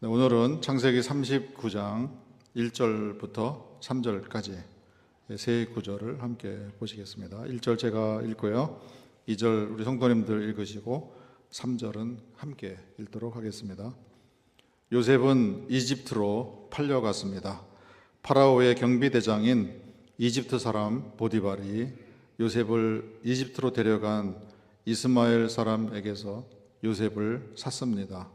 네, 오늘은 창세기 39장 1절부터 3절까지 세 구절을 함께 보시겠습니다. 1절 제가 읽고요. 2절 우리 성도님들 읽으시고 3절은 함께 읽도록 하겠습니다. 요셉은 이집트로 팔려갔습니다. 파라오의 경비대장인 이집트 사람 보디발이 요셉을 이집트로 데려간 이스마엘 사람에게서 요셉을 샀습니다.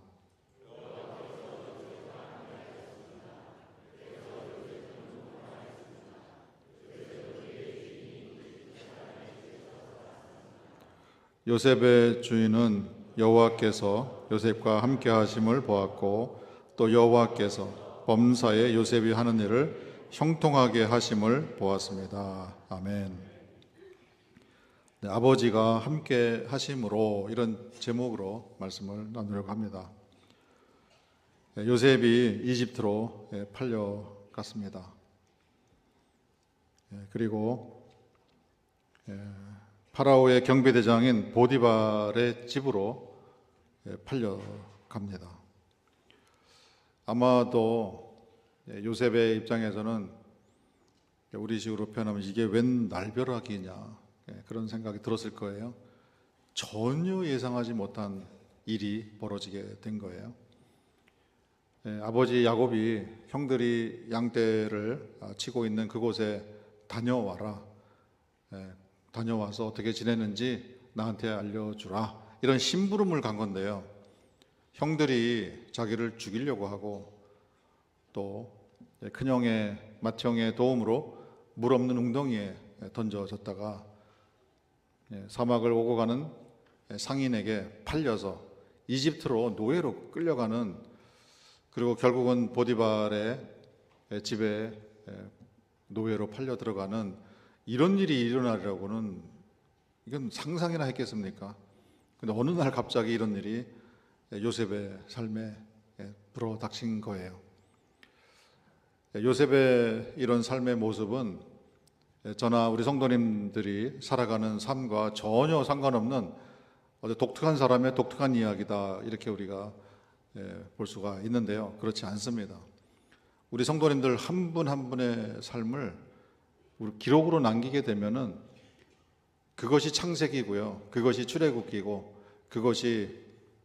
요셉의 주인은 여호와께서 요셉과 함께 하심을 보았고 또 여호와께서 범사에 요셉이 하는 일을 형통하게 하심을 보았습니다. 아멘. 네, 아버지가 함께 하심으로 이런 제목으로 말씀을 나누려고 합니다. 요셉이 이집트로 팔려갔습니다. 그리고 파라오의 경비대장인 보디발의 집으로 팔려갑니다. 아마도 요셉의 입장에서는 우리식으로 표현하면 이게 웬 날벼락이냐 그런 생각이 들었을 거예요. 전혀 예상하지 못한 일이 벌어지게 된 거예요. 아버지 야곱이 형들이 양떼를 치고 있는 그곳에 다녀와라. 다녀와서 어떻게 지내는지 나한테 알려주라. 이런 심부름을 간 건데요. 형들이 자기를 죽이려고 하고 또 큰형의 맏형의 도움으로 물 없는 웅덩이에 던져졌다가 사막을 오고 가는 상인에게 팔려서 이집트로 노예로 끌려가는, 그리고 결국은 보디발의 집에 노예로 팔려 들어가는 이런 일이 일어나리라고는 이건 상상이나 했겠습니까? 근데 어느 날 갑자기 이런 일이 요셉의 삶에 불어닥친 거예요. 요셉의 이런 삶의 모습은 저나 우리 성도님들이 살아가는 삶과 전혀 상관없는 아주 독특한 사람의 독특한 이야기다, 이렇게 우리가 볼 수가 있는데요. 그렇지 않습니다. 우리 성도님들 한 분 한 분의 삶을 우리 기록으로 남기게 되면은 그것이 창세기고요, 그것이 출애굽기고, 그것이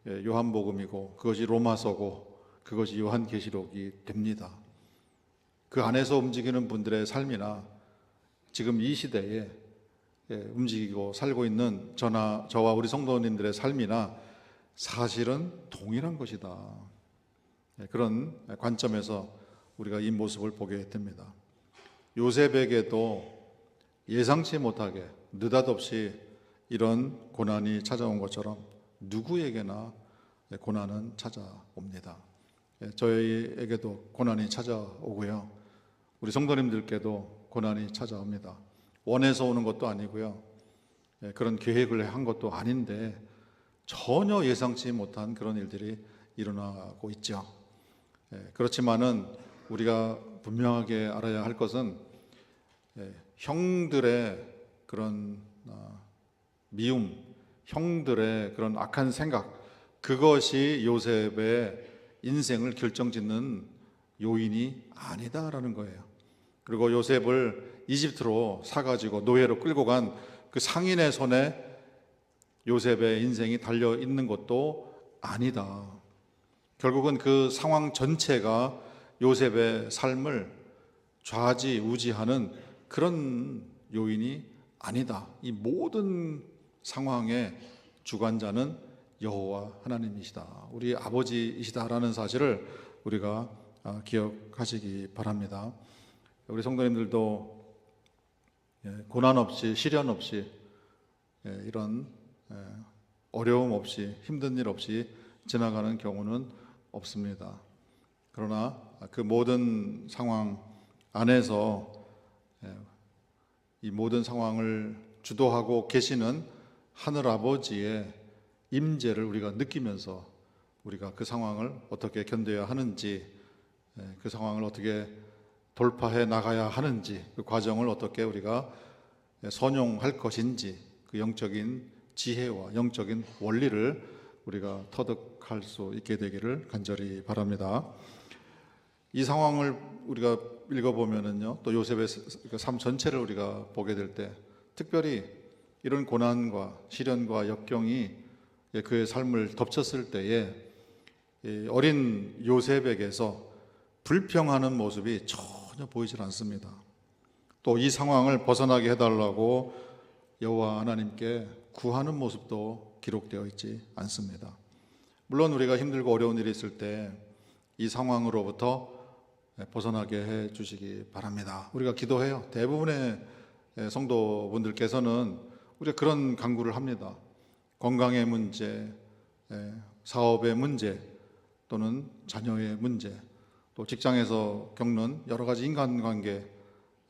요한복음이고, 그것이 로마서고, 그것이 요한계시록이 됩니다. 그 안에서 움직이는 분들의 삶이나 지금 이 시대에 움직이고 살고 있는 저와 우리 성도님들의 삶이나 사실은 동일한 것이다. 그런 관점에서 우리가 이 모습을 보게 됩니다. 요셉에게도 예상치 못하게 느닷없이 이런 고난이 찾아온 것처럼 누구에게나 고난은 찾아옵니다. 저희에게도 고난이 찾아오고요, 우리 성도님들께도 고난이 찾아옵니다. 원해서 오는 것도 아니고요, 그런 계획을 한 것도 아닌데 전혀 예상치 못한 그런 일들이 일어나고 있죠. 그렇지만은 우리가 분명하게 알아야 할 것은 형들의 그런 미움, 형들의 그런 악한 생각, 그것이 요셉의 인생을 결정짓는 요인이 아니다라는 거예요. 그리고 요셉을 이집트로 사가지고 노예로 끌고 간 그 상인의 손에 요셉의 인생이 달려 있는 것도 아니다. 결국은 그 상황 전체가 요셉의 삶을 좌지우지하는 그런 요인이 아니다. 이 모든 상황의 주관자는 여호와 하나님이시다, 우리 아버지이시다라는 사실을 우리가 기억하시기 바랍니다. 우리 성도님들도 고난 없이, 시련 없이, 이런 어려움 없이, 힘든 일 없이 지나가는 경우는 없습니다. 그러나 그 모든 상황 안에서 이 모든 상황을 주도하고 계시는 하늘 아버지의 임재를 우리가 느끼면서 우리가 그 상황을 어떻게 견뎌야 하는지, 그 상황을 어떻게 돌파해 나가야 하는지, 그 과정을 어떻게 우리가 선용할 것인지, 그 영적인 지혜와 영적인 원리를 우리가 터득할 수 있게 되기를 간절히 바랍니다. 이 상황을 우리가 읽어보면은요, 또 요셉의 삶 전체를 우리가 보게 될 때, 특별히 이런 고난과 시련과 역경이 그의 삶을 덮쳤을 때에 어린 요셉에게서 불평하는 모습이 전혀 보이질 않습니다. 또 이 상황을 벗어나게 해달라고 여호와 하나님께 구하는 모습도 기록되어 있지 않습니다. 물론 우리가 힘들고 어려운 일이 있을 때 이 상황으로부터 벗어나게 해 주시기 바랍니다. 우리가 기도해요. 대부분의 성도분들께서는 우리가 그런 간구를 합니다. 건강의 문제, 사업의 문제, 또는 자녀의 문제, 또 직장에서 겪는 여러 가지 인간관계,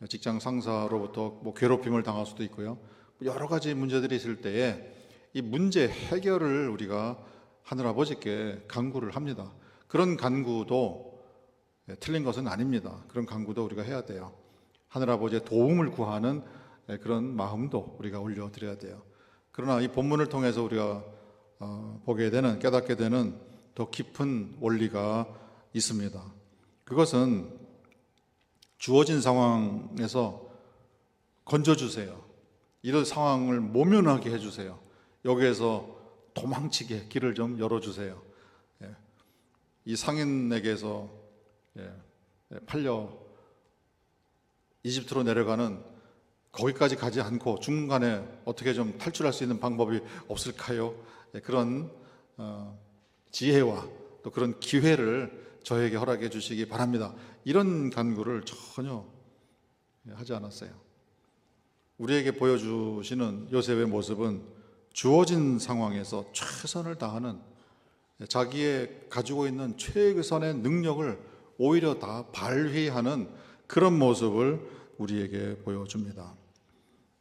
직장 상사로부터 괴롭힘을 당할 수도 있고요. 여러 가지 문제들이 있을 때에 이 문제 해결을 우리가 하늘아버지께 간구를 합니다. 그런 간구도 틀린 것은 아닙니다. 그런 간구도 우리가 해야 돼요. 하늘아버지의 도움을 구하는 그런 마음도 우리가 올려드려야 돼요. 그러나 이 본문을 통해서 우리가 보게 되는, 깨닫게 되는 더 깊은 원리가 있습니다. 그것은 주어진 상황에서 건져주세요. 이런 상황을 모면하게 해주세요. 여기에서 도망치게 길을 좀 열어주세요. 이 상인에게서 팔려 이집트로 내려가는, 거기까지 가지 않고 중간에 어떻게 좀 탈출할 수 있는 방법이 없을까요? 그런 지혜와 또 그런 기회를 저에게 허락해 주시기 바랍니다. 이런 간구를 전혀 하지 않았어요. 우리에게 보여주시는 요셉의 모습은 주어진 상황에서 최선을 다하는, 자기의 가지고 있는 최선의 능력을 오히려 다 발휘하는 그런 모습을 우리에게 보여줍니다.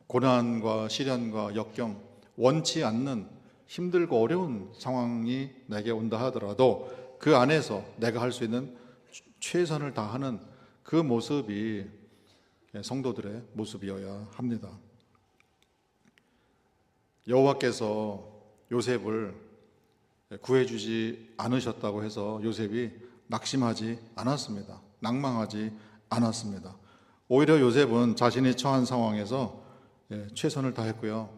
고난과 시련과 역경, 원치 않는 힘들고 어려운 상황이 내게 온다 하더라도 그 안에서 내가 할 수 있는 최선을 다하는 그 모습이 성도들의 모습이어야 합니다. 여호와께서 요셉을 구해주지 않으셨다고 해서 요셉이 낙심하지 않았습니다. 낭망하지 않았습니다. 오히려 요셉은 자신이 처한 상황에서 최선을 다했고요.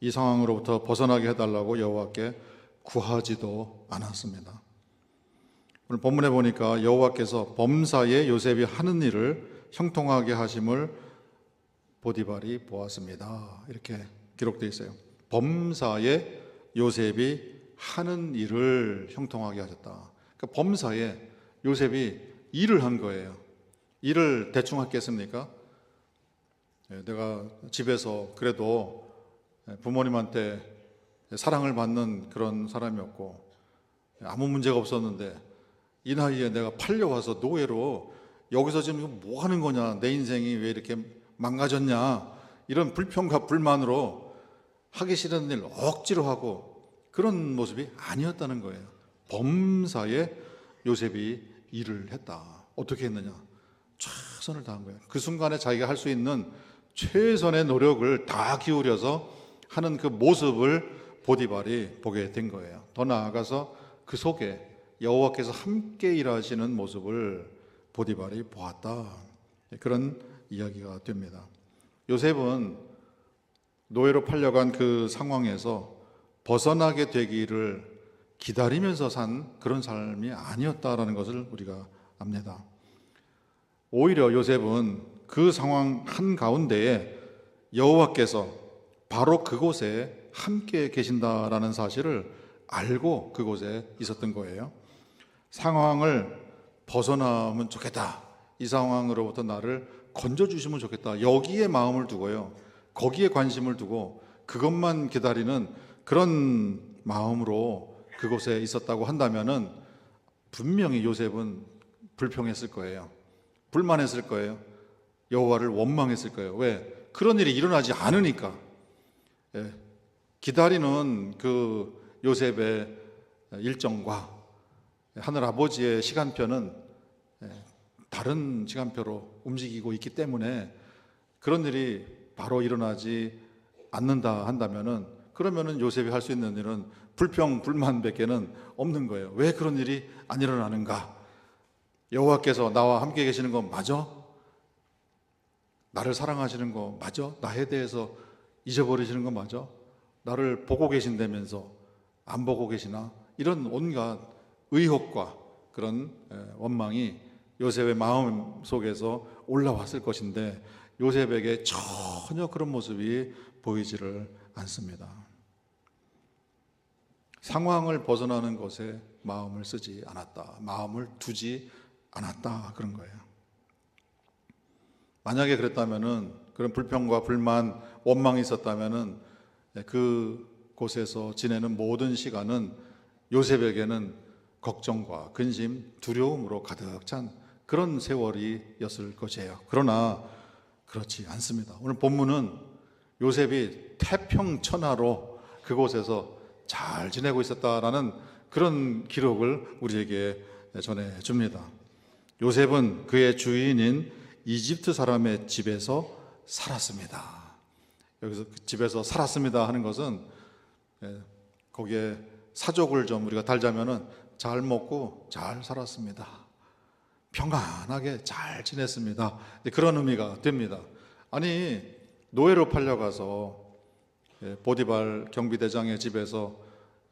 이 상황으로부터 벗어나게 해달라고 여호와께 구하지도 않았습니다. 오늘 본문에 보니까 여호와께서 범사에 요셉이 하는 일을 형통하게 하심을 보디발이 보았습니다. 이렇게 기록되어 있어요. 범사에 요셉이 하는 일을 형통하게 하셨다. 그러니까 범사에 요셉이 일을 한 거예요. 일을 대충 했겠습니까? 내가 집에서 그래도 부모님한테 사랑을 받는 그런 사람이었고 아무 문제가 없었는데 이 나이에 내가 팔려와서 노예로 여기서 지금 뭐 하는 거냐, 내 인생이 왜 이렇게 망가졌냐, 이런 불평과 불만으로 하기 싫은 일 억지로 하고 그런 모습이 아니었다는 거예요. 범사에 요셉이 일을 했다. 어떻게 했느냐? 최선을 다한 거예요. 그 순간에 자기가 할 수 있는 최선의 노력을 다 기울여서 하는 그 모습을 보디발이 보게 된 거예요. 더 나아가서 그 속에 여호와께서 함께 일하시는 모습을 보디발이 보았다. 그런 이야기가 됩니다. 요셉은 노예로 팔려간 그 상황에서 벗어나게 되기를 기다리면서 산 그런 삶이 아니었다라는 것을 우리가 압니다. 오히려 요셉은 그 상황 한가운데에 여호와께서 바로 그곳에 함께 계신다라는 사실을 알고 그곳에 있었던 거예요. 상황을 벗어나면 좋겠다. 이 상황으로부터 나를 건져주시면 좋겠다. 여기에 마음을 두고요. 거기에 관심을 두고 그것만 기다리는 그런 마음으로 그곳에 있었다고 한다면은 분명히 요셉은 불평했을 거예요. 불만했을 거예요. 여호와를 원망했을 거예요. 왜? 그런 일이 일어나지 않으니까. 기다리는 그 요셉의 일정과 하늘 아버지의 시간표는 다른 시간표로 움직이고 있기 때문에 그런 일이 바로 일어나지 않는다 한다면은 그러면은 요셉이 할 수 있는 일은 불평 불만밖에는 없는 거예요. 왜 그런 일이 안 일어나는가? 여호와께서 나와 함께 계시는 거 맞아? 나를 사랑하시는 거 맞아? 나에 대해서 잊어버리시는 거 맞아? 나를 보고 계신다면서 안 보고 계시나? 이런 온갖 의혹과 그런 원망이 요셉의 마음 속에서 올라왔을 것인데 요셉에게 전혀 그런 모습이 보이지를 않습니다. 상황을 벗어나는 것에 마음을 쓰지 않았다. 마음을 두지 않았다. 그런 거예요. 만약에 그랬다면은 그런 불평과 불만, 원망이 있었다면은 그 곳에서 지내는 모든 시간은 요셉에게는 걱정과 근심, 두려움으로 가득 찬 그런 세월이었을 것이에요. 그러나 그렇지 않습니다. 오늘 본문은 요셉이 태평천하로 그곳에서 잘 지내고 있었다라는 그런 기록을 우리에게 전해줍니다. 요셉은 그의 주인인 이집트 사람의 집에서 살았습니다. 여기서 그 집에서 살았습니다 하는 것은 거기에 사족을 좀 우리가 달자면은 잘 먹고 잘 살았습니다. 평안하게 잘 지냈습니다. 그런 의미가 됩니다. 아니 노예로 팔려가서 보디발 경비대장의 집에서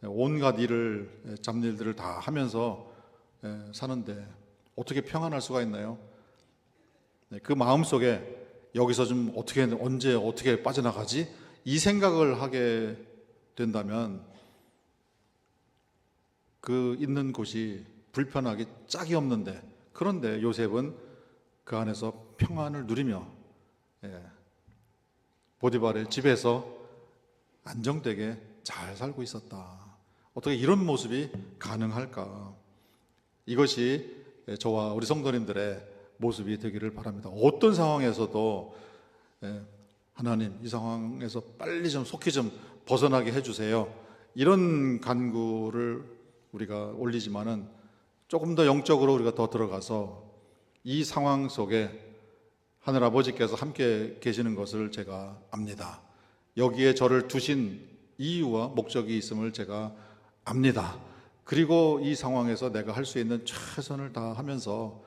온갖 일을 잡일들을 다 하면서 사는데 어떻게 평안할 수가 있나요? 그 마음속에 여기서 좀 언제 어떻게 빠져나가지? 이 생각을 하게 된다면 그 있는 곳이 불편하기 짝이 없는데 그런데 요셉은 그 안에서 평안을 누리며 보디발의 집에서 안정되게 잘 살고 있었다. 어떻게 이런 모습이 가능할까? 이것이 저와 우리 성도님들의 모습이 되기를 바랍니다. 어떤 상황에서도 하나님 이 상황에서 빨리 좀 속히 좀 벗어나게 해주세요. 이런 간구를 우리가 올리지만은 조금 더 영적으로 우리가 더 들어가서 이 상황 속에 하늘 아버지께서 함께 계시는 것을 제가 압니다. 여기에 저를 두신 이유와 목적이 있음을 제가 압니다. 그리고 이 상황에서 내가 할 수 있는 최선을 다하면서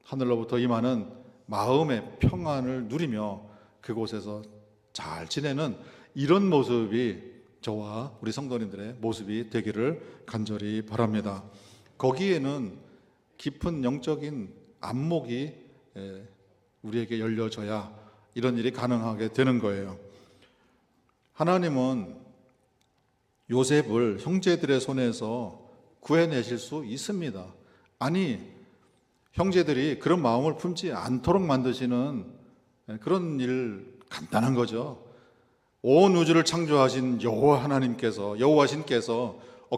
하늘로부터 임하는 마음의 평안을 누리며 그곳에서 잘 지내는 이런 모습이 저와 우리 성도님들의 모습이 되기를 간절히 바랍니다. 거기에는 깊은 영적인 안목이 우리에게 열려져야 이런 일이 가능하게 되는 거예요. 하나님은 요셉을 형제들의 손에서 구해내실 수 있습니다. 아니 형제들이 그런 마음을 품지 않도록 만드시는 그런 일 간단한 거죠. 온 우주를 창조하신 여호와신께서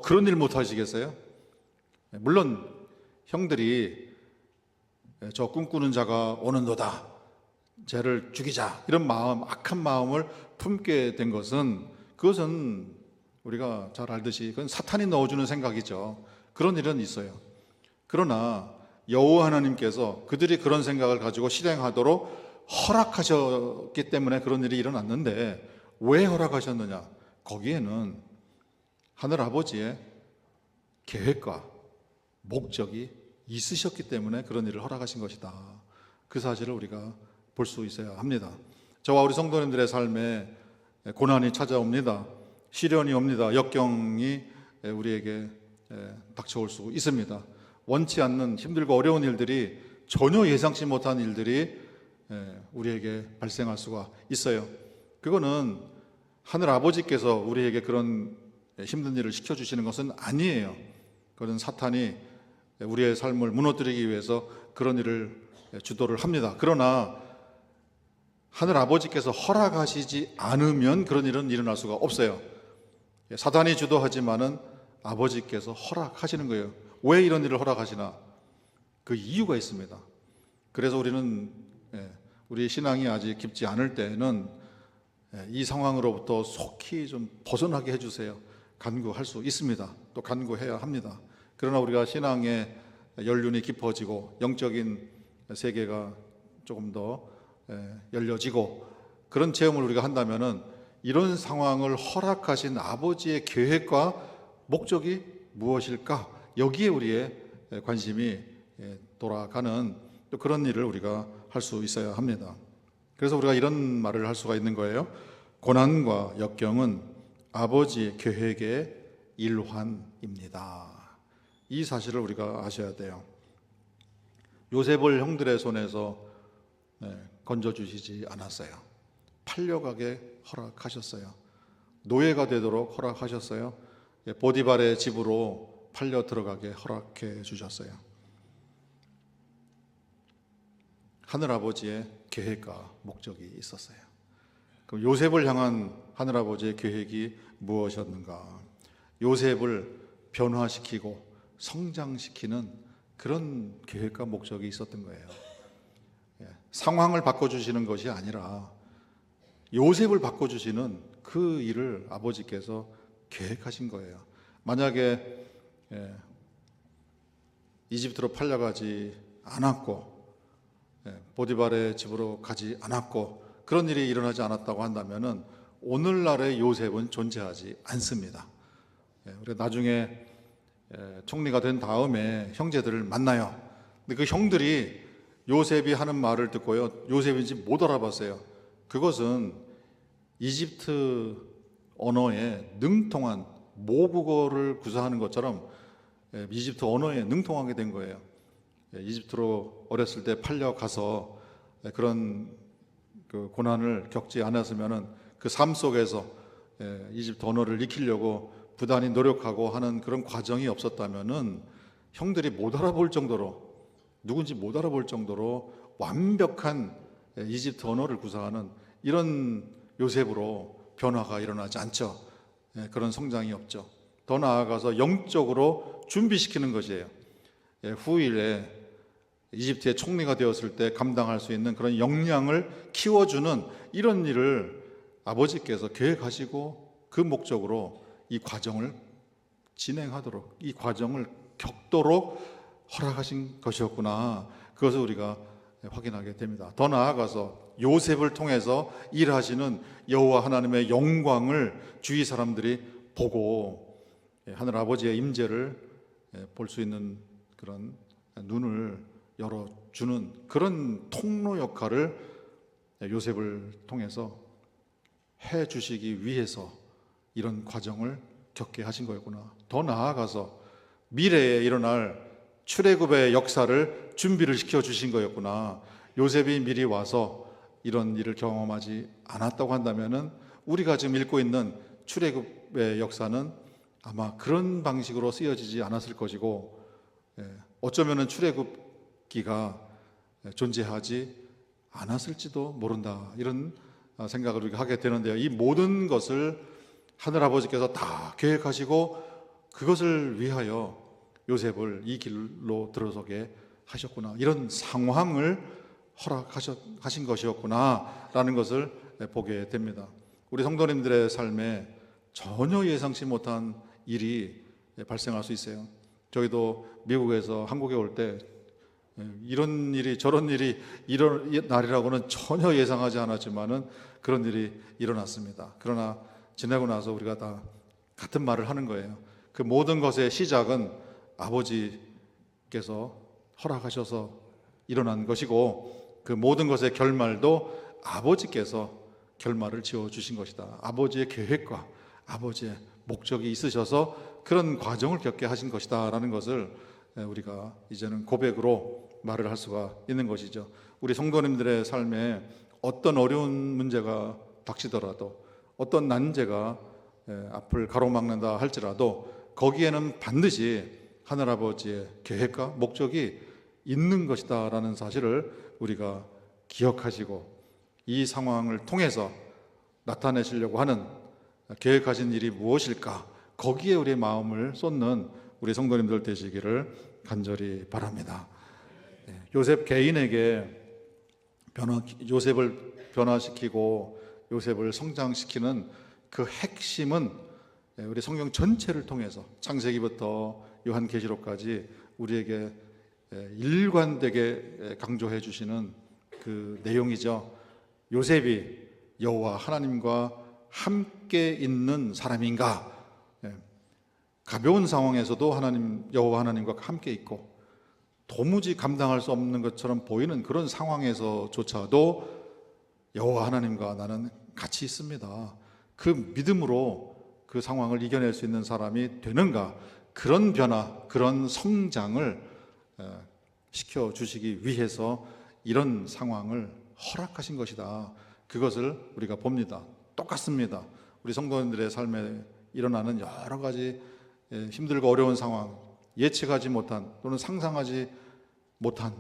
그런 일 못 하시겠어요? 물론 형들이 저 꿈꾸는 자가 오는도다, 쟤를 죽이자, 이런 마음, 악한 마음을 품게 된 것은 그것은 우리가 잘 알듯이 그건 사탄이 넣어주는 생각이죠. 그런 일은 있어요. 그러나 여호와 하나님께서 그들이 그런 생각을 가지고 실행하도록 허락하셨기 때문에 그런 일이 일어났는데 왜 허락하셨느냐? 거기에는 하늘 아버지의 계획과 목적이 있으셨기 때문에 그런 일을 허락하신 것이다. 그 사실을 우리가 볼 수 있어야 합니다. 저와 우리 성도님들의 삶에 고난이 찾아옵니다. 시련이 옵니다. 역경이 우리에게 닥쳐올 수 있습니다. 원치 않는 힘들고 어려운 일들이, 전혀 예상치 못한 일들이 우리에게 발생할 수가 있어요. 그거는 하늘 아버지께서 우리에게 그런 힘든 일을 시켜주시는 것은 아니에요. 그건 사탄이 우리의 삶을 무너뜨리기 위해서 그런 일을 주도를 합니다. 그러나 하늘 아버지께서 허락하시지 않으면 그런 일은 일어날 수가 없어요. 사탄이 주도하지만은 아버지께서 허락하시는 거예요. 왜 이런 일을 허락하시나? 그 이유가 있습니다. 그래서 우리는 우리 신앙이 아직 깊지 않을 때에는 이 상황으로부터 속히 좀 벗어나게 해주세요. 간구할 수 있습니다. 또 간구해야 합니다. 그러나 우리가 신앙의 연륜이 깊어지고 영적인 세계가 조금 더 열려지고 그런 체험을 우리가 한다면은 이런 상황을 허락하신 아버지의 계획과 목적이 무엇일까? 여기에 우리의 관심이 돌아가는 또 그런 일을 우리가 할 수 있어야 합니다. 그래서 우리가 이런 말을 할 수가 있는 거예요. 고난과 역경은 아버지의 계획의 일환입니다. 이 사실을 우리가 아셔야 돼요. 요셉을 형들의 손에서 건져주시지 않았어요. 팔려가게 허락하셨어요. 노예가 되도록 허락하셨어요. 보디발의 집으로 팔려 들어가게 허락해 주셨어요. 하늘아버지의 계획과 목적이 있었어요. 그럼 요셉을 향한 하늘아버지의 계획이 무엇이었는가? 요셉을 변화시키고 성장시키는 그런 계획과 목적이 있었던 거예요. 상황을 바꿔주시는 것이 아니라 요셉을 바꿔주시는 그 일을 아버지께서 계획하신 거예요. 만약에 이집트로 팔려가지 않았고 보디발의 집으로 가지 않았고 그런 일이 일어나지 않았다고 한다면은 오늘날의 요셉은 존재하지 않습니다. 우리 나중에 총리가 된 다음에 형제들을 만나요. 근데 그 형들이 요셉이 하는 말을 듣고요, 요셉인지 못 알아봤어요. 그것은 이집트 언어에 능통한 모국어를 구사하는 것처럼 이집트 언어에 능통하게 된 거예요. 이집트로 어렸을 때 팔려가서 그런 그 고난을 겪지 않았으면은 그 삶 속에서 이집트 언어를 익히려고 부단히 노력하고 하는 그런 과정이 없었다면은 형들이 못 알아볼 정도로, 누군지 못 알아볼 정도로 완벽한 이집트 언어를 구사하는 이런 요셉으로 변화가 일어나지 않죠. 그런 성장이 없죠. 더 나아가서 영적으로 준비시키는 것이에요. 후일에 이집트의 총리가 되었을 때 감당할 수 있는 그런 역량을 키워주는 이런 일을 아버지께서 계획하시고 그 목적으로 이 과정을 진행하도록, 이 과정을 겪도록 허락하신 것이었구나. 그것을 우리가 확인하게 됩니다. 더 나아가서 요셉을 통해서 일하시는 여호와 하나님의 영광을 주위 사람들이 보고 하늘 아버지의 임재를 볼 수 있는 그런 눈을 열어주는 그런 통로 역할을 요셉을 통해서 해 주시기 위해서 이런 과정을 겪게 하신 거였구나. 더 나아가서 미래에 일어날 출애굽의 역사를 준비를 시켜 주신 거였구나. 요셉이 미리 와서 이런 일을 경험하지 않았다고 한다면은 우리가 지금 읽고 있는 출애굽의 역사는 아마 그런 방식으로 쓰여지지 않았을 것이고, 어쩌면은 출애굽기가 존재하지 않았을지도 모른다. 이런 생각을 우리가 하게 되는데요. 이 모든 것을 하늘아버지께서 다 계획하시고 그것을 위하여 요셉을 이 길로 들어서게 하셨구나. 이런 상황을 허락하신 것이었구나 라는 것을 보게 됩니다. 우리 성도님들의 삶에 전혀 예상치 못한 일이 발생할 수 있어요. 저희도 미국에서 한국에 올 때 이런 일이 저런 일이 이런 날이라고는 전혀 예상하지 않았지만은 그런 일이 일어났습니다. 그러나 지나고 나서 우리가 다 같은 말을 하는 거예요. 그 모든 것의 시작은 아버지께서 허락하셔서 일어난 것이고 그 모든 것의 결말도 아버지께서 결말을 지어 주신 것이다. 아버지의 계획과 아버지의 목적이 있으셔서 그런 과정을 겪게 하신 것이다 라는 것을 우리가 이제는 고백으로 말을 할 수가 있는 것이죠. 우리 성도님들의 삶에 어떤 어려운 문제가 닥치더라도 어떤 난제가 앞을 가로막는다 할지라도 거기에는 반드시 하늘아버지의 계획과 목적이 있는 것이다 라는 사실을 우리가 기억하시고 이 상황을 통해서 나타내시려고 하는 계획하신 일이 무엇일까, 거기에 우리의 마음을 쏟는 우리 성도님들 되시기를 간절히 바랍니다. 요셉 개인에게 요셉을 변화시키고 요셉을 성장시키는 그 핵심은 우리 성경 전체를 통해서 창세기부터 요한계시록까지 우리에게 일관되게 강조해 주시는 그 내용이죠. 요셉이 여호와 하나님과 함께 있는 사람인가? 가벼운 상황에서도 여호와 하나님과 함께 있고 도무지 감당할 수 없는 것처럼 보이는 그런 상황에서조차도 여호와 하나님과 나는 같이 있습니다. 그 믿음으로 그 상황을 이겨낼 수 있는 사람이 되는가? 그런 변화, 그런 성장을 시켜주시기 위해서 이런 상황을 허락하신 것이다. 그것을 우리가 봅니다. 똑같습니다. 우리 성도님들의 삶에 일어나는 여러 가지 힘들고 어려운 상황, 예측하지 못한 또는 상상하지 못한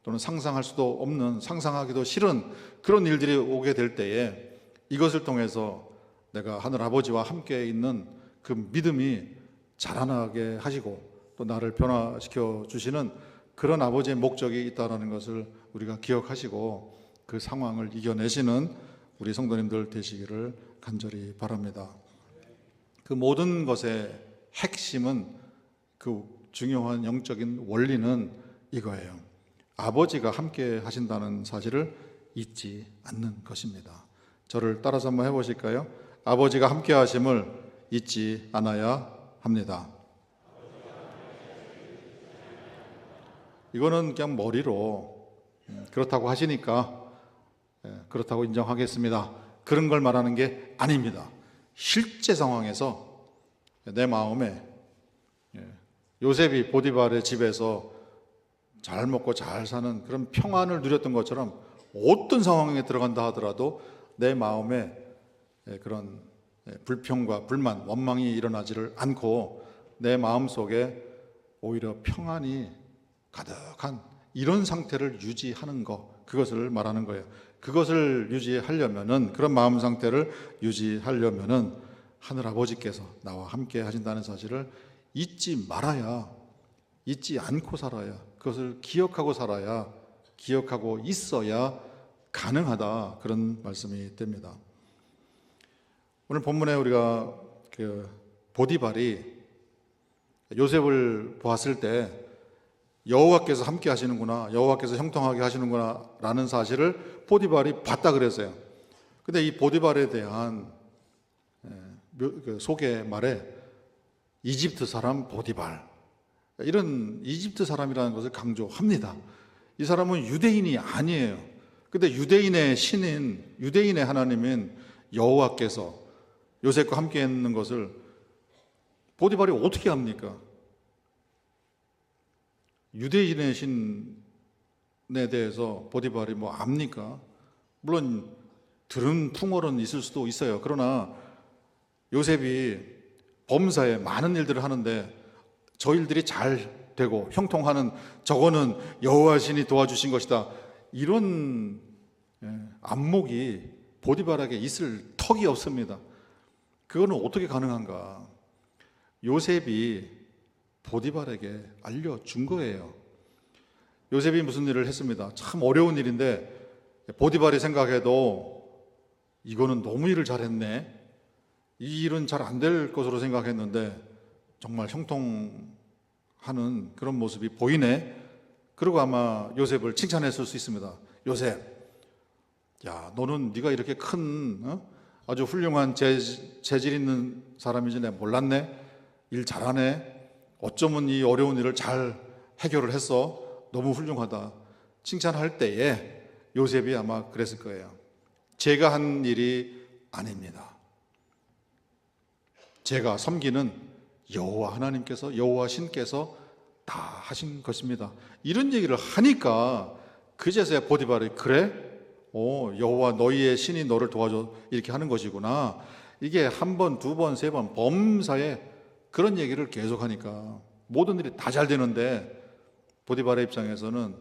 또는 상상할 수도 없는, 상상하기도 싫은 그런 일들이 오게 될 때에 이것을 통해서 내가 하늘 아버지와 함께 있는 그 믿음이 자라나게 하시고 또 나를 변화시켜 주시는 그런 아버지의 목적이 있다는 것을 우리가 기억하시고 그 상황을 이겨내시는 우리 성도님들 되시기를 간절히 바랍니다. 그 모든 것의 핵심은, 그 중요한 영적인 원리는 이거예요. 아버지가 함께 하신다는 사실을 잊지 않는 것입니다. 저를 따라서 한번 해보실까요? 아버지가 함께 하심을 잊지 않아야 합니다. 이거는 그냥 머리로 그렇다고 하시니까 그렇다고 인정하겠습니다, 그런 걸 말하는 게 아닙니다. 실제 상황에서 내 마음에 요셉이 보디발의 집에서 잘 먹고 잘 사는 그런 평안을 누렸던 것처럼 어떤 상황에 들어간다 하더라도 내 마음에 그런 불평과 불만, 원망이 일어나지를 않고 내 마음속에 오히려 평안이 가득한 이런 상태를 유지하는 것, 그것을 말하는 거예요. 그것을 유지하려면은, 그런 마음 상태를 유지하려면은 하늘 아버지께서 나와 함께 하신다는 사실을 잊지 말아야, 잊지 않고 살아야, 그것을 기억하고 살아야, 기억하고 있어야 가능하다, 그런 말씀이 됩니다. 오늘 본문에 우리가 그 보디발이 요셉을 보았을 때 여호와께서 함께 하시는구나, 여호와께서 형통하게 하시는구나 라는 사실을 보디발이 봤다 그랬어요. 근데 이 보디발에 대한 소개 말에 이집트 사람 보디발, 이런 이집트 사람이라는 것을 강조합니다. 이 사람은 유대인이 아니에요. 근데 유대인의 신인, 유대인의 하나님인 여호와께서 요셉과 함께 있는 것을 보디발이 어떻게 합니까? 유대인의 신에 대해서 보디발이 뭐 압니까? 물론 들은 풍월은 있을 수도 있어요. 그러나 요셉이 범사에 많은 일들을 하는데 저 일들이 잘 되고 형통하는, 저거는 여호와 신이 도와주신 것이다, 이런 안목이 보디발에게 있을 턱이 없습니다. 그거는 어떻게 가능한가? 요셉이 보디발에게 알려준 거예요. 요셉이 무슨 일을 했습니다. 참 어려운 일인데 보디발이 생각해도 이거는 너무 일을 잘했네, 이 일은 잘 안 될 것으로 생각했는데 정말 형통하는 그런 모습이 보이네. 그리고 아마 요셉을 칭찬했을 수 있습니다. 요셉, 야, 너는 네가 이렇게 큰 아주 훌륭한 재질 있는 사람인지 내가 몰랐네. 일 잘하네. 어쩌면 이 어려운 일을 잘 해결을 했어. 너무 훌륭하다. 칭찬할 때에 요셉이 아마 그랬을 거예요. 제가 한 일이 아닙니다. 제가 섬기는 여호와 하나님께서, 여호와 신께서 다 하신 것입니다. 이런 얘기를 하니까 그제서야 보디발이, 그래? 여호와 너희의 신이 너를 도와줘, 이렇게 하는 것이구나. 이게 한 번, 두 번, 세 번 범사에 그런 얘기를 계속하니까 모든 일이 다 잘 되는데 보디발의 입장에서는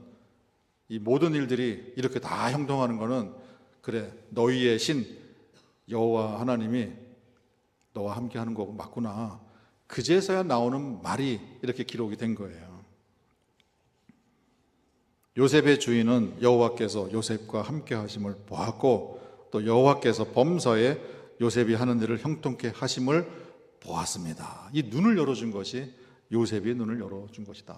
이 모든 일들이 이렇게 다 형통하는 거는, 그래, 너희의 신 여호와 하나님이 너와 함께 하는 거고 맞구나. 그제서야 나오는 말이 이렇게 기록이 된 거예요. 요셉의 주인은 여호와께서 요셉과 함께 하심을 보았고 또 여호와께서 범사에 요셉이 하는 일을 형통케 하심을 보았습니다. 이 눈을 열어준 것이 요셉이 눈을 열어준 것이다.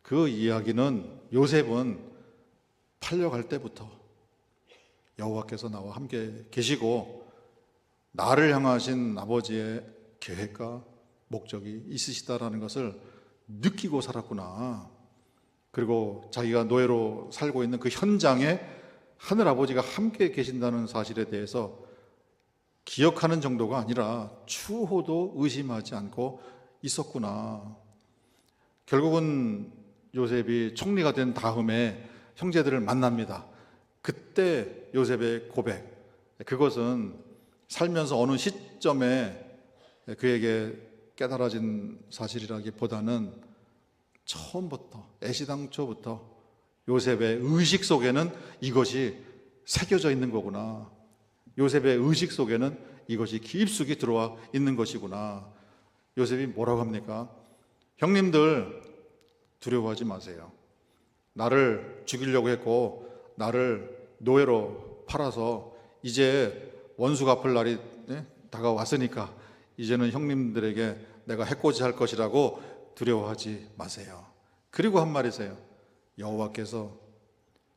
그 이야기는 요셉은 팔려갈 때부터 여호와께서 나와 함께 계시고 나를 향하신 아버지의 계획과 목적이 있으시다라는 것을 느끼고 살았구나. 그리고 자기가 노예로 살고 있는 그 현장에 하늘 아버지가 함께 계신다는 사실에 대해서 기억하는 정도가 아니라 추호도 의심하지 않고 있었구나. 결국은 요셉이 총리가 된 다음에 형제들을 만납니다. 그때 요셉의 고백, 그것은 살면서 어느 시점에 그에게 깨달아진 사실이라기보다는 처음부터, 애시당초부터 요셉의 의식 속에는 이것이 새겨져 있는 거구나. 요셉의 의식 속에는 이것이 깊숙이 들어와 있는 것이구나. 요셉이 뭐라고 합니까? 형님들 두려워하지 마세요. 나를 죽이려고 했고 나를 노예로 팔아서 이제 원수 갚을 날이 다가왔으니까 이제는 형님들에게 내가 해코지 할 것이라고 두려워하지 마세요. 그리고 한 말이세요. 여호와께서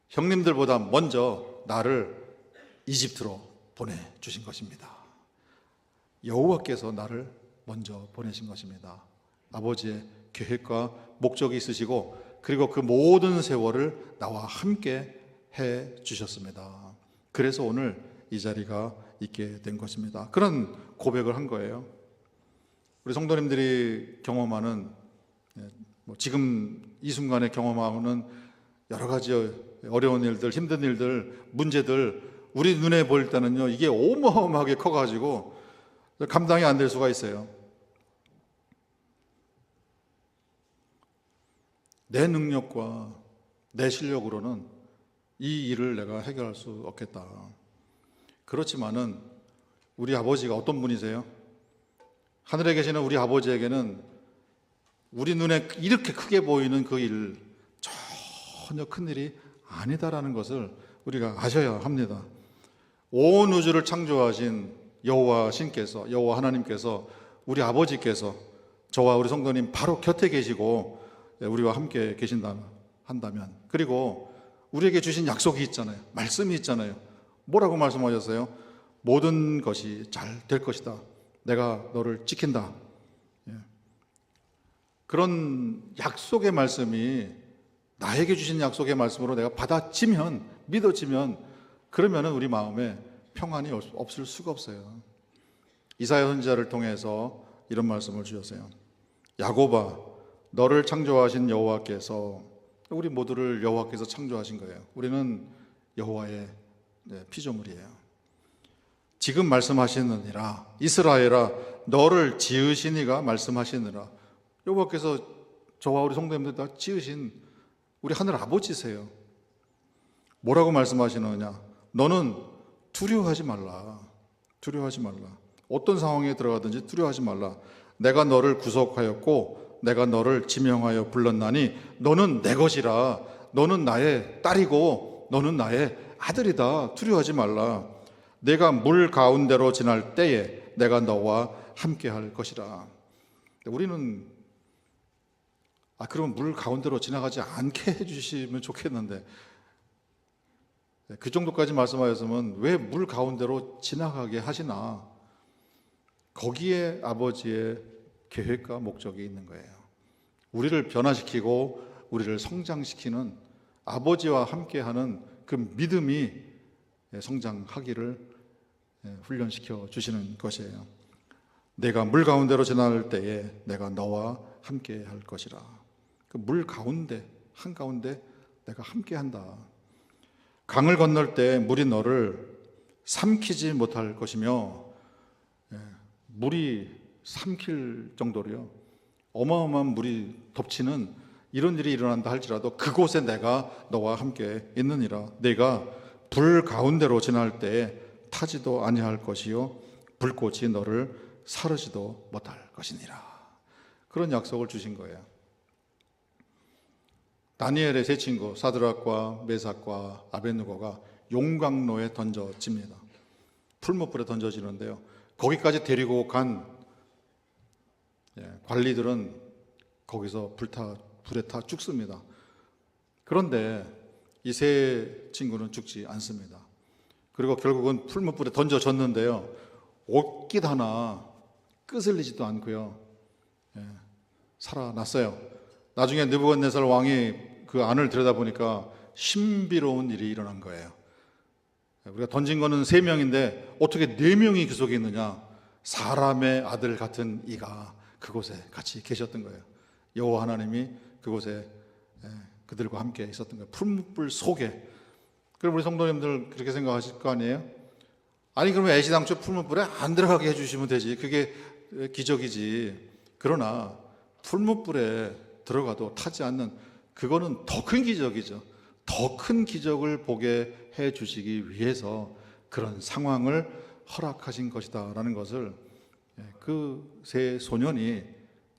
형님들보다 먼저 나를 이집트로 보내주신 것입니다. 여호와께서 나를 먼저 보내신 것입니다. 아버지의 계획과 목적이 있으시고 그리고 그 모든 세월을 나와 함께 해 주셨습니다. 그래서 오늘 이 자리가 있게 된 것입니다. 그런 고백을 한 거예요. 우리 성도님들이 경험하는 지금 이 순간에 경험하는 여러 가지 어려운 일들, 힘든 일들, 문제들 우리 눈에 보일 때는요 이게 어마어마하게 커가지고 감당이 안 될 수가 있어요. 내 능력과 내 실력으로는 이 일을 내가 해결할 수 없겠다. 그렇지만은 우리 아버지가 어떤 분이세요? 하늘에 계시는 우리 아버지에게는 우리 눈에 이렇게 크게 보이는 그 일 전혀 큰일이 아니다라는 것을 우리가 아셔야 합니다. 온 우주를 창조하신 여호와 신께서, 여호와 하나님께서, 우리 아버지께서 저와 우리 성도님 바로 곁에 계시고 우리와 함께 한다면, 그리고 우리에게 주신 약속이 있잖아요. 말씀이 있잖아요. 뭐라고 말씀하셨어요? 모든 것이 잘 될 것이다. 내가 너를 지킨다. 그런 약속의 말씀이 나에게 주신 약속의 말씀으로 내가 받아지면, 믿어지면, 그러면 우리 마음에 평안이 없을 수가 없어요. 이사야 선지자를 통해서 이런 말씀을 주셨어요. 야곱아, 너를 창조하신 여호와께서, 우리 모두를 여호와께서 창조하신 거예요. 우리는 여호와의 피조물이에요. 지금 말씀하시느니라, 이스라엘아 너를 지으신 이가 말씀하시느라. 여호와께서 저와 우리 성도님들 다 지으신 우리 하늘 아버지세요. 뭐라고 말씀하시느냐? 너는 두려워하지 말라. 두려워하지 말라. 어떤 상황에 들어가든지 두려워하지 말라. 내가 너를 구속하였고 내가 너를 지명하여 불렀나니 너는 내 것이라. 너는 나의 딸이고 너는 나의 아들이다. 두려워하지 말라. 내가 물 가운데로 지날 때에 내가 너와 함께 할 것이라. 우리는 그러면 물 가운데로 지나가지 않게 해주시면 좋겠는데, 그 정도까지 말씀하셨으면 왜 물 가운데로 지나가게 하시나? 거기에 아버지의 계획과 목적이 있는 거예요. 우리를 변화시키고 우리를 성장시키는, 아버지와 함께하는 그 믿음이 성장하기를 훈련시켜 주시는 것이에요. 내가 물 가운데로 지날 때에 내가 너와 함께 할 것이라. 그 물 가운데, 한가운데 내가 함께 한다. 강을 건널 때 물이 너를 삼키지 못할 것이며, 물이 삼킬 정도로요 어마어마한 물이 덮치는 이런 일이 일어난다 할지라도 그곳에 내가 너와 함께 있느니라. 내가 불 가운데로 지날 때에 타지도 아니할 것이요 불꽃이 너를 사르지도 못할 것이니라. 그런 약속을 주신 거예요. 다니엘의 세 친구 사드락과 메삭과 아벳느고가 용광로에 던져집니다. 풀무불에 던져지는데요, 거기까지 데리고 간 관리들은 거기서 불에 타 죽습니다. 그런데 이 세 친구는 죽지 않습니다. 그리고 결국은 풀무불에 던져졌는데요, 옷깃 하나 끄슬리지도 않고요. 살아났어요. 나중에 느부갓네살 왕이 그 안을 들여다보니까 신비로운 일이 일어난 거예요. 우리가 던진 거는 3명인데 어떻게 4명이 그 속에 있느냐? 사람의 아들 같은 이가 그곳에 같이 계셨던 거예요. 여호와 하나님이 그곳에 그들과 함께 있었던 거예요. 풀무불 속에. 그럼 우리 성도님들 그렇게 생각하실 거 아니에요? 아니 그러면 애시당초 풀무불에 안 들어가게 해주시면 되지. 그게 기적이지. 그러나 풀무불에 들어가도 타지 않는, 그거는 더 큰 기적이죠. 더 큰 기적을 보게 해주시기 위해서 그런 상황을 허락하신 것이다 라는 것을 그 세 소년이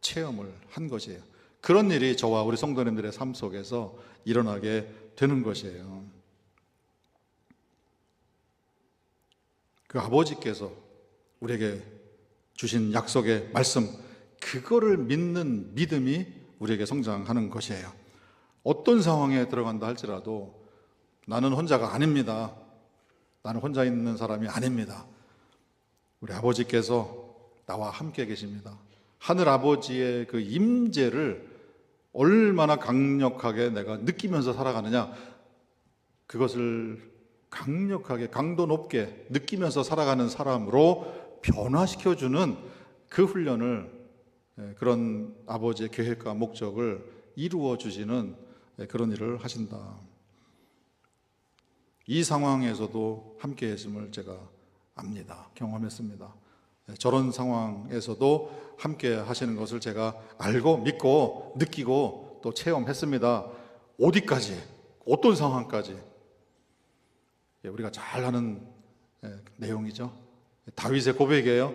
체험을 한 것이에요. 그런 일이 저와 우리 성도님들의 삶 속에서 일어나게 되는 것이에요. 그 아버지께서 우리에게 주신 약속의 말씀, 그거를 믿는 믿음이 우리에게 성장하는 것이에요. 어떤 상황에 들어간다 할지라도 나는 혼자가 아닙니다. 나는 혼자 있는 사람이 아닙니다. 우리 아버지께서 나와 함께 계십니다. 하늘 아버지의 그 임재를 얼마나 강력하게 내가 느끼면서 살아가느냐, 그것을 강력하게 강도 높게 느끼면서 살아가는 사람으로 변화시켜주는 그 훈련을, 그런 아버지의 계획과 목적을 이루어 주시는 그런 일을 하신다. 이 상황에서도 함께 했음을 제가 압니다. 경험했습니다. 저런 상황에서도 함께 하시는 것을 제가 알고 믿고 느끼고 또 체험했습니다. 어디까지, 어떤 상황까지. 우리가 잘 아는 내용이죠. 다윗의 고백이에요.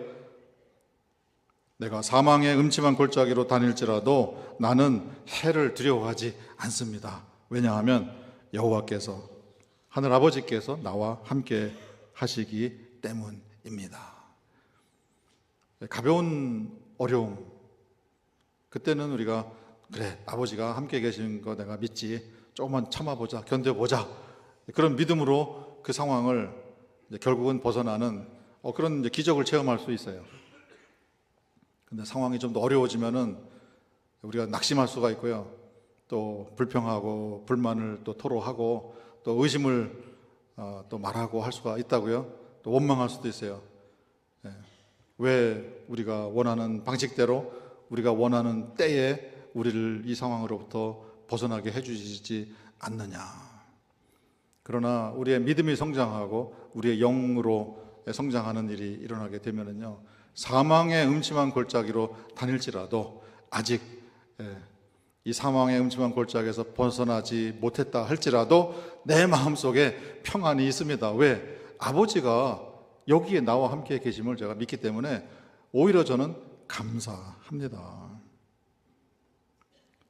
내가 사망의 음침한 골짜기로 다닐지라도 나는 해를 두려워하지 않습니다. 왜냐하면 여호와께서, 하늘 아버지께서 나와 함께 하시기 때문입니다. 가벼운 어려움, 그때는 우리가 그래 아버지가 함께 계신 거 내가 믿지, 조금만 참아보자, 견뎌보자, 그런 믿음으로 그 상황을 결국은 벗어나는 그런 기적을 체험할 수 있어요. 근데 상황이 좀 더 어려워지면은 우리가 낙심할 수가 있고요. 또 불평하고 불만을 또 토로하고 또 의심을 또 말하고 할 수가 있다고요. 또 원망할 수도 있어요. 왜 우리가 원하는 방식대로 우리가 원하는 때에 우리를 이 상황으로부터 벗어나게 해주시지 않느냐. 그러나 우리의 믿음이 성장하고 우리의 영으로 성장하는 일이 일어나게 되면은요, 사망의 음침한 골짜기로 다닐지라도 아직 이 사망의 음침한 골짜기에서 벗어나지 못했다 할지라도 내 마음속에 평안이 있습니다. 왜? 아버지가 여기에 나와 함께 계심을 제가 믿기 때문에 오히려 저는 감사합니다.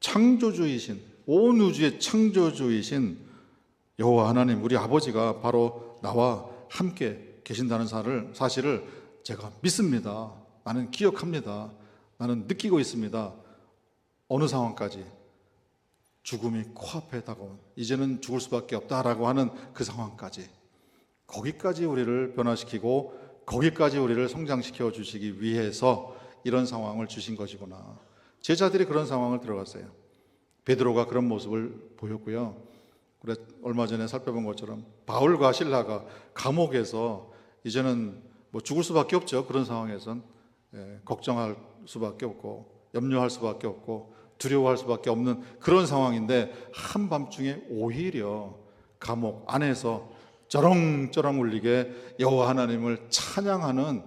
창조주이신, 온 우주의 창조주이신 여호와 하나님, 우리 아버지가 바로 나와 함께 계신다는 사실을 제가 믿습니다. 나는 기억합니다. 나는 느끼고 있습니다. 어느 상황까지? 죽음이 코앞에 다가온, 이제는 죽을 수밖에 없다라고 하는 그 상황까지, 거기까지 우리를 변화시키고 거기까지 우리를 성장시켜 주시기 위해서 이런 상황을 주신 것이구나. 제자들이 그런 상황을 들어갔어요. 베드로가 그런 모습을 보였고요. 그래 얼마 전에 살펴본 것처럼 바울과 실라가 감옥에서 이제는 뭐 죽을 수밖에 없죠. 그런 상황에선 걱정할 수밖에 없고 염려할 수밖에 없고 두려워할 수밖에 없는 그런 상황인데, 한밤중에 오히려 감옥 안에서 쩌렁쩌렁 울리게 여호와 하나님을 찬양하는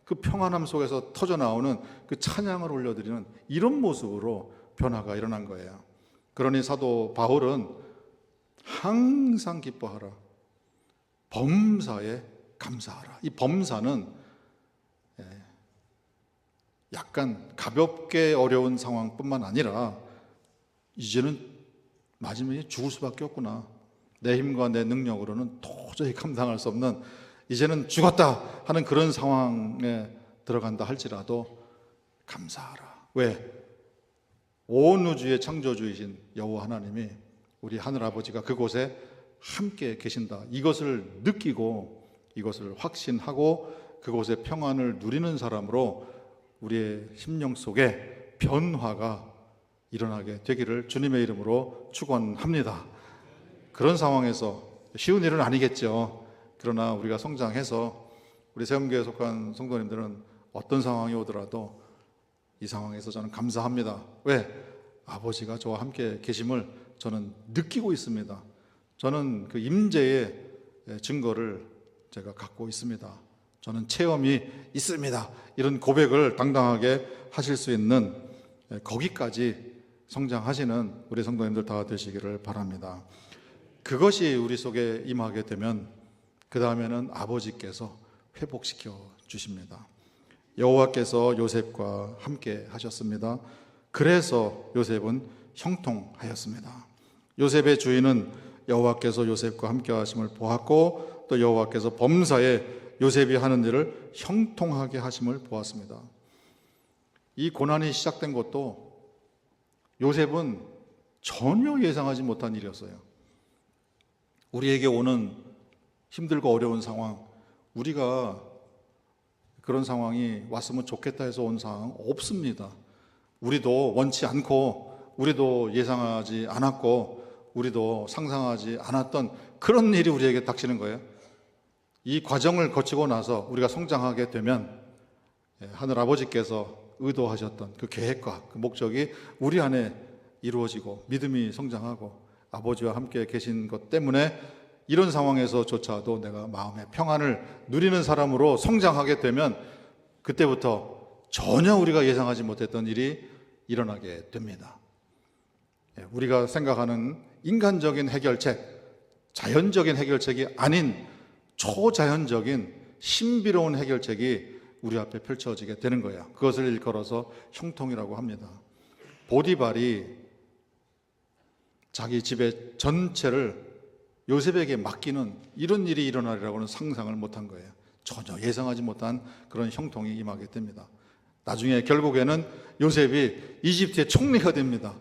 그 평안함 속에서 터져나오는 그 찬양을 올려드리는 이런 모습으로 변화가 일어난 거예요. 그러니 사도 바울은 항상 기뻐하라, 범사에 감사하라. 이 범사는 약간 가볍게 어려운 상황뿐만 아니라 이제는 마지막에 죽을 수밖에 없구나, 내 힘과 내 능력으로는 도저히 감당할 수 없는, 이제는 죽었다 하는 그런 상황에 들어간다 할지라도 감사하라. 왜? 온 우주의 창조주이신 여호와 하나님이, 우리 하늘아버지가 그곳에 함께 계신다, 이것을 느끼고 이것을 확신하고 그곳의 평안을 누리는 사람으로 우리의 심령 속에 변화가 일어나게 되기를 주님의 이름으로 축원합니다. 그런 상황에서 쉬운 일은 아니겠죠. 그러나 우리가 성장해서 우리 세움교회에 속한 성도님들은 어떤 상황이 오더라도 이 상황에서 저는 감사합니다. 왜? 아버지가 저와 함께 계심을 저는 느끼고 있습니다. 저는 그 임재의 증거를 제가 갖고 있습니다. 저는 체험이 있습니다. 이런 고백을 당당하게 하실 수 있는 거기까지 성장하시는 우리 성도님들 다 되시기를 바랍니다. 그것이 우리 속에 임하게 되면 그 다음에는 아버지께서 회복시켜 주십니다. 여호와께서 요셉과 함께 하셨습니다. 그래서 요셉은 형통하였습니다. 요셉의 주인은 여호와께서 요셉과 함께 하심을 보았고 또 여호와께서 범사에 요셉이 하는 일을 형통하게 하심을 보았습니다. 이 고난이 시작된 것도 요셉은 전혀 예상하지 못한 일이었어요. 우리에게 오는 힘들고 어려운 상황, 우리가 그런 상황이 왔으면 좋겠다 해서 온 상황 없습니다. 우리도 원치 않고 우리도 예상하지 않았고 우리도 상상하지 않았던 그런 일이 우리에게 닥치는 거예요. 이 과정을 거치고 나서 우리가 성장하게 되면 하늘 아버지께서 의도하셨던 그 계획과 그 목적이 우리 안에 이루어지고 믿음이 성장하고 아버지와 함께 계신 것 때문에 이런 상황에서조차도 내가 마음의 평안을 누리는 사람으로 성장하게 되면 그때부터 전혀 우리가 예상하지 못했던 일이 일어나게 됩니다. 우리가 생각하는 인간적인 해결책, 자연적인 해결책이 아닌 초자연적인 신비로운 해결책이 우리 앞에 펼쳐지게 되는 거예요. 그것을 일컬어서 형통이라고 합니다. 보디발이 자기 집의 전체를 요셉에게 맡기는 이런 일이 일어나리라고는 상상을 못한 거예요. 전혀 예상하지 못한 그런 형통이 임하게 됩니다. 나중에 결국에는 요셉이 이집트의 총리가 됩니다.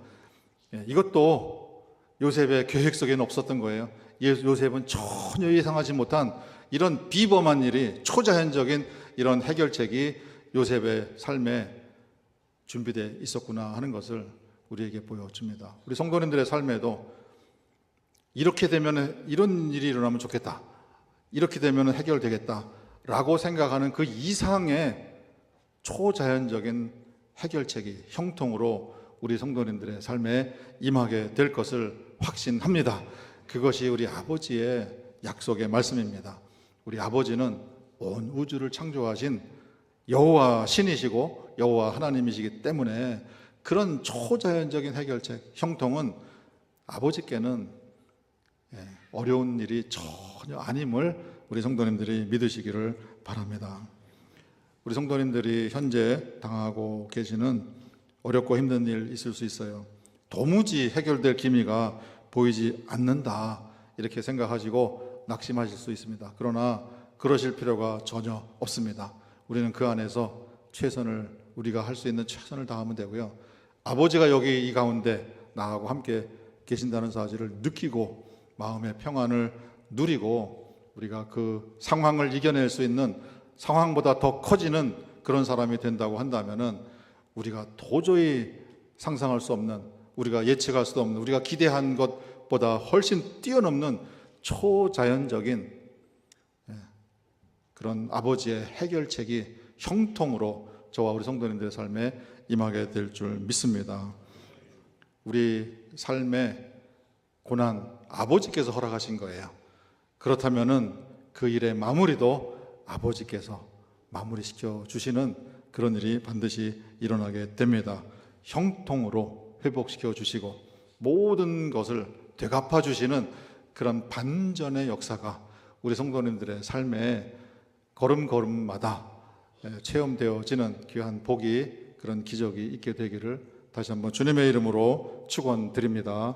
이것도 요셉의 계획 속에는 없었던 거예요. 요셉은 전혀 예상하지 못한 이런 비범한 일이, 초자연적인 이런 해결책이 요셉의 삶에 준비되어 있었구나 하는 것을 우리에게 보여줍니다. 우리 성도님들의 삶에도 이렇게 되면 이런 일이 일어나면 좋겠다, 이렇게 되면 해결되겠다 라고 생각하는 그 이상의 초자연적인 해결책이 형통으로 우리 성도님들의 삶에 임하게 될 것을 확신합니다. 그것이 우리 아버지의 약속의 말씀입니다. 우리 아버지는 온 우주를 창조하신 여호와 신이시고 여호와 하나님이시기 때문에 그런 초자연적인 해결책, 형통은 아버지께는 어려운 일이 전혀 아님을 우리 성도님들이 믿으시기를 바랍니다. 우리 성도님들이 현재 당하고 계시는 어렵고 힘든 일 있을 수 있어요. 도무지 해결될 기미가 보이지 않는다 이렇게 생각하시고 낙심하실 수 있습니다. 그러나 그러실 필요가 전혀 없습니다. 우리는 그 안에서 우리가 할 수 있는 최선을 다하면 되고요. 아버지가 여기 이 가운데 나하고 함께 계신다는 사실을 느끼고 마음의 평안을 누리고 우리가 그 상황을 이겨낼 수 있는, 상황보다 더 커지는 그런 사람이 된다고 한다면은 우리가 도저히 상상할 수 없는, 우리가 예측할 수 없는, 우리가 기대한 것보다 훨씬 뛰어넘는 초자연적인 그런 아버지의 해결책이 형통으로 저와 우리 성도님들의 삶에 임하게 될 줄 믿습니다. 우리 삶의 고난 아버지께서 허락하신 거예요. 그렇다면은 그 일의 마무리도 아버지께서 마무리시켜 주시는 그런 일이 반드시 일어나게 됩니다. 형통으로 회복시켜 주시고 모든 것을 되갚아 주시는 그런 반전의 역사가 우리 성도님들의 삶에 걸음걸음마다 체험되어지는 귀한 복이, 그런 기적이 있게 되기를 다시 한번 주님의 이름으로 축원드립니다.